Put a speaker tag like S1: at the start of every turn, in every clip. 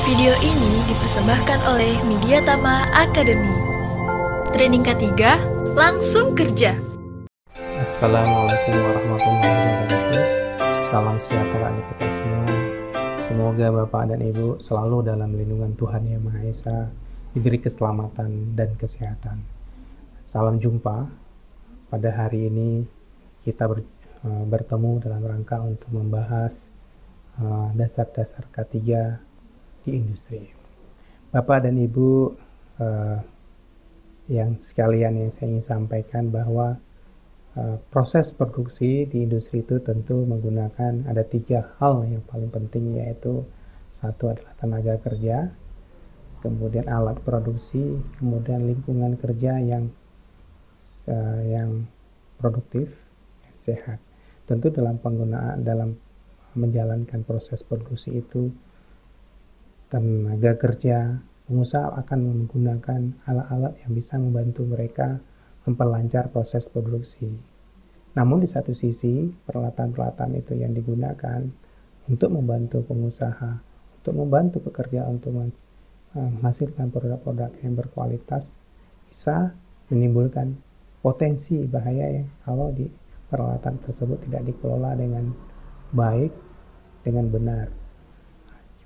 S1: Video ini dipersembahkan oleh Mediatama Academy. Training ketiga, langsung kerja.
S2: Assalamualaikum warahmatullahi wabarakatuh. Salam sejahtera untuk kita semua. Semoga Bapak dan Ibu selalu dalam lindungan Tuhan Yang Maha Esa, diberi keselamatan dan kesehatan. Salam jumpa. Pada hari ini kita bertemu dalam rangka untuk membahas dasar-dasar K3 di industri. Bapak dan Ibu yang sekalian, yang saya ingin sampaikan bahwa proses produksi di industri itu tentu menggunakan ada 3 hal yang paling penting, yaitu satu adalah tenaga kerja, kemudian alat produksi, kemudian lingkungan kerja yang produktif dan sehat. Tentu dalam menjalankan proses produksi itu, tenaga kerja, pengusaha akan menggunakan alat-alat yang bisa membantu mereka memperlancar proses produksi. Namun di satu sisi, peralatan-peralatan itu yang digunakan untuk membantu pengusaha, untuk membantu pekerja untuk menghasilkan produk-produk yang berkualitas, bisa menimbulkan potensi bahaya ya, kalau di peralatan tersebut tidak dikelola dengan baik, dengan benar.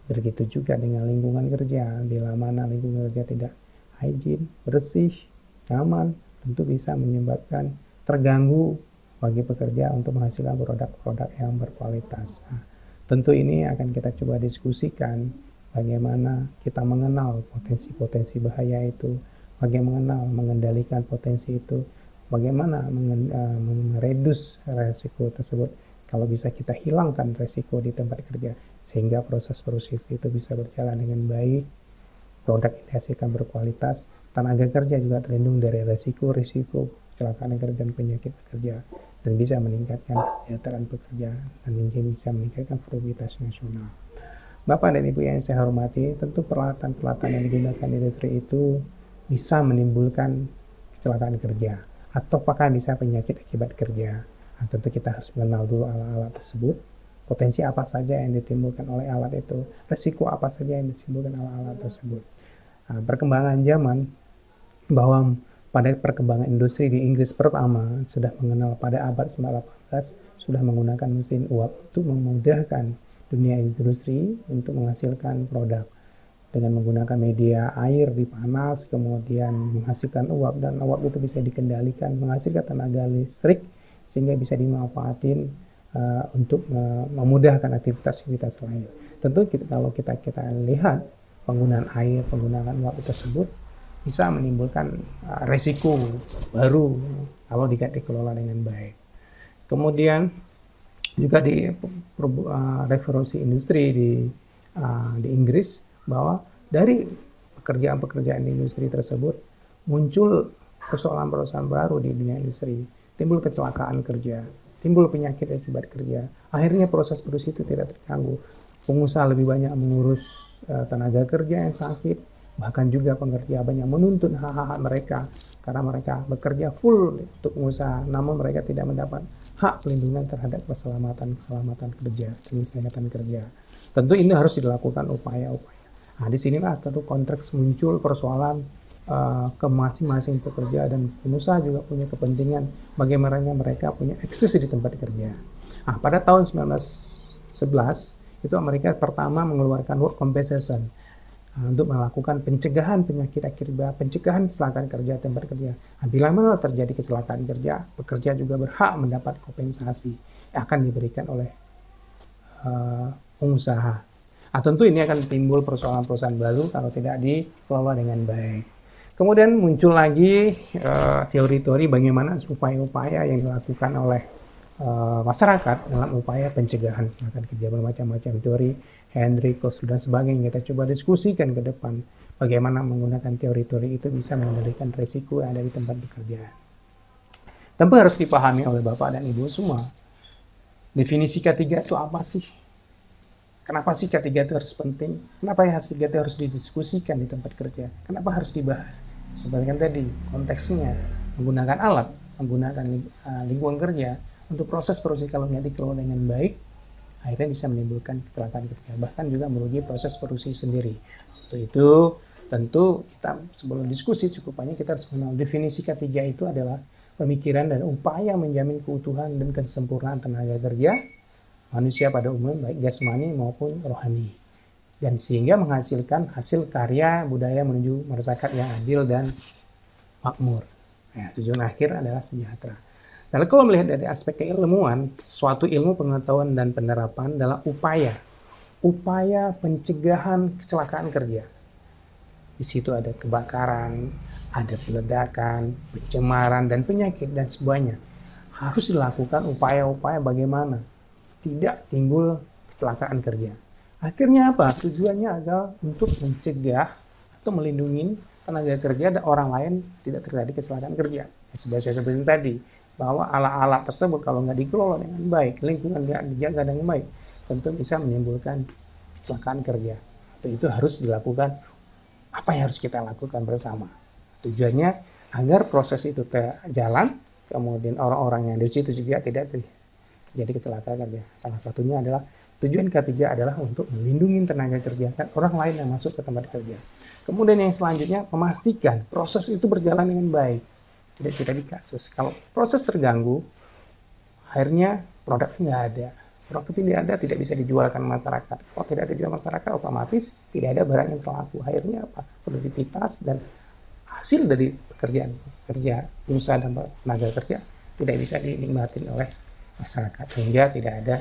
S2: Begitu juga dengan lingkungan kerja. Bila mana lingkungan kerja tidak hygiene, bersih, nyaman, tentu bisa menyebabkan terganggu bagi pekerja untuk menghasilkan produk-produk yang berkualitas. Nah, tentu ini akan kita coba diskusikan bagaimana kita mengenal potensi-potensi bahaya itu, bagaimana mengendalikan potensi itu, bagaimana meredus resiko tersebut. Kalau bisa kita hilangkan resiko di tempat kerja, sehingga proses produksi itu bisa berjalan dengan baik, produk yang dihasilkan berkualitas, tenaga kerja juga terlindung dari resiko-resiko kecelakaan kerja dan penyakit pekerja, dan bisa meningkatkan kesejahteraan pekerja, dan bisa meningkatkan produktivitas nasional. Bapak dan Ibu yang saya hormati, tentu peralatan-peralatan yang digunakan di industri itu bisa menimbulkan kecelakaan kerja, atau apakah bisa penyakit akibat kerja. Nah, tentu kita harus mengenal dulu alat-alat tersebut, potensi apa saja yang ditimbulkan oleh alat itu, resiko apa saja yang ditimbulkan oleh alat tersebut. Nah, perkembangan zaman, bahwa pada perkembangan industri di Inggris pertama sudah mengenal pada abad 18 sudah menggunakan mesin uap untuk memudahkan dunia industri untuk menghasilkan produk dengan menggunakan media air dipanas, kemudian menghasilkan uap, dan uap itu bisa dikendalikan menghasilkan tenaga listrik sehingga bisa dimanfaatin untuk memudahkan aktivitas-aktivitas lain. Tentu kalau kita lihat penggunaan air, penggunaan uap tersebut bisa menimbulkan resiko baru kalau tidak dikelola dengan baik. Kemudian juga di revolusi industri di Inggris, bahwa dari pekerjaan-pekerjaan di industri tersebut muncul persoalan-persoalan baru di dunia industri, timbul kecelakaan kerja, timbul penyakit akibat kerja. Akhirnya proses produksi itu tidak terganggu. Pengusaha lebih banyak mengurus tenaga kerja yang sakit, bahkan juga pekerja banyak menuntut hak-hak mereka karena mereka bekerja full untuk pengusaha, namun mereka tidak mendapat hak pelindungan terhadap keselamatan kerja dan kesehatan kerja. Tentu ini harus dilakukan upaya-upaya. Nah, disinilah tentu konteks muncul persoalan ke masing-masing pekerja, dan pengusaha juga punya kepentingan bagaimana mereka punya akses di tempat kerja. Nah, pada tahun 1911 itu Amerika pertama mengeluarkan work compensation untuk melakukan pencegahan penyakit akibat, pencegahan kecelakaan kerja tempat kerja. Nah, bila mana terjadi kecelakaan kerja, pekerja juga berhak mendapat kompensasi yang akan diberikan oleh pengusaha. Nah, tentu ini akan timbul persoalan-persoalan baru kalau tidak dikelola dengan baik. Kemudian muncul lagi teori-teori bagaimana upaya-upaya yang dilakukan oleh masyarakat dalam upaya pencegahan kecelakaan kerja. Bermacam-macam teori, Henry Kost dan sebagainya. Kita coba diskusikan ke depan bagaimana menggunakan teori-teori itu bisa mengendalikan risiko yang ada di tempat bekerja. Tentu harus dipahami oleh Bapak dan Ibu semua. Definisi K3 itu apa sih? Kenapa sih K3 itu harus penting? Kenapa K3 itu harus didiskusikan di tempat kerja? Kenapa harus dibahas? Seperti kan tadi, konteksnya menggunakan alat, menggunakan lingkungan kerja untuk proses produksi kalau nggak dikelola dengan baik, akhirnya bisa menimbulkan kecelakaan kerja, bahkan juga merugi proses produksi sendiri. Untuk itu tentu kita sebelum diskusi cukup banyak kita harus mengenal definisi ketiga itu adalah pemikiran dan upaya menjamin keutuhan dan kesempurnaan tenaga kerja manusia pada umum baik jasmani maupun rohani, dan sehingga menghasilkan hasil karya budaya menuju masyarakat yang adil dan makmur. Nah, tujuan akhir adalah sejahtera. Lalu kalau melihat dari aspek keilmuan, suatu ilmu pengetahuan dan penerapan adalah upaya pencegahan kecelakaan kerja. Di situ ada kebakaran, ada peledakan, pencemaran, dan penyakit, dan semuanya. Harus dilakukan upaya-upaya bagaimana tidak timbul kecelakaan kerja. Akhirnya apa? Tujuannya adalah untuk mencegah atau melindungi tenaga kerja dan orang lain tidak terjadi kecelakaan kerja. Seperti saya sebutkan tadi, bahwa alat-alat tersebut kalau nggak dikelola dengan baik, lingkungan nggak dijaga dengan baik, tentu bisa menimbulkan kecelakaan kerja. Itu harus dilakukan. Apa yang harus kita lakukan bersama? Tujuannya agar proses itu jalan, kemudian orang-orang yang di situ juga tidak terjadi kecelakaan kerja. Salah satunya adalah tujuan ketiga adalah untuk melindungi tenaga kerja dan orang lain yang masuk ke tempat kerja. Kemudian yang selanjutnya memastikan proses itu berjalan dengan baik, tidak terjadi kasus. Kalau proses terganggu, akhirnya produk nggak ada. Produk tidak ada, tidak bisa dijualkan masyarakat. Kalau tidak ada dijual masyarakat, otomatis tidak ada barang yang terlaku. Akhirnya apa? Produktivitas dan hasil dari pekerjaan kerja, usaha dan tenaga kerja tidak bisa dinikmati oleh masyarakat, sehingga tidak ada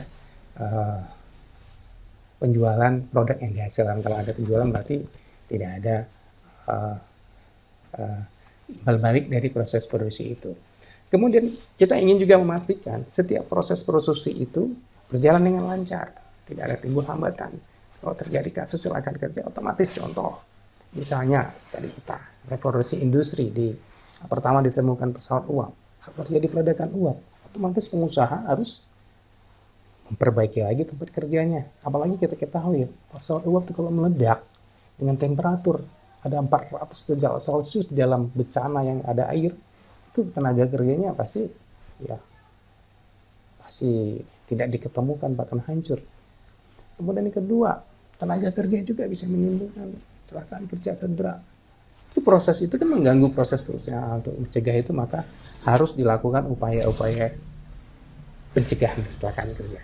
S2: penjualan produk yang dihasilkan. Kalau ada penjualan berarti tidak ada imbal balik dari proses produksi itu. Kemudian kita ingin juga memastikan setiap proses produksi itu berjalan dengan lancar, tidak ada timbul hambatan. Kalau terjadi kasus kecelakaan kerja, otomatis contoh, misalnya tadi kita revolusi industri pertama ditemukan pesawat uap, kalau terjadi peledakan uap, otomatis pengusaha harus memperbaiki lagi tempat kerjanya. Apalagi kita ketahui pesawat uap itu kalau meledak dengan temperatur ada 400 derajat Celcius di dalam bencana yang ada air, itu tenaga kerjanya pasti tidak diketemukan, bahkan hancur. Kemudian yang kedua, tenaga kerja juga bisa menimbulkan kecelakaan kerja, cedera. Itu proses itu kan mengganggu proses perusahaan. Untuk mencegah itu maka harus dilakukan upaya-upaya pencegahan kecelakaan kerja.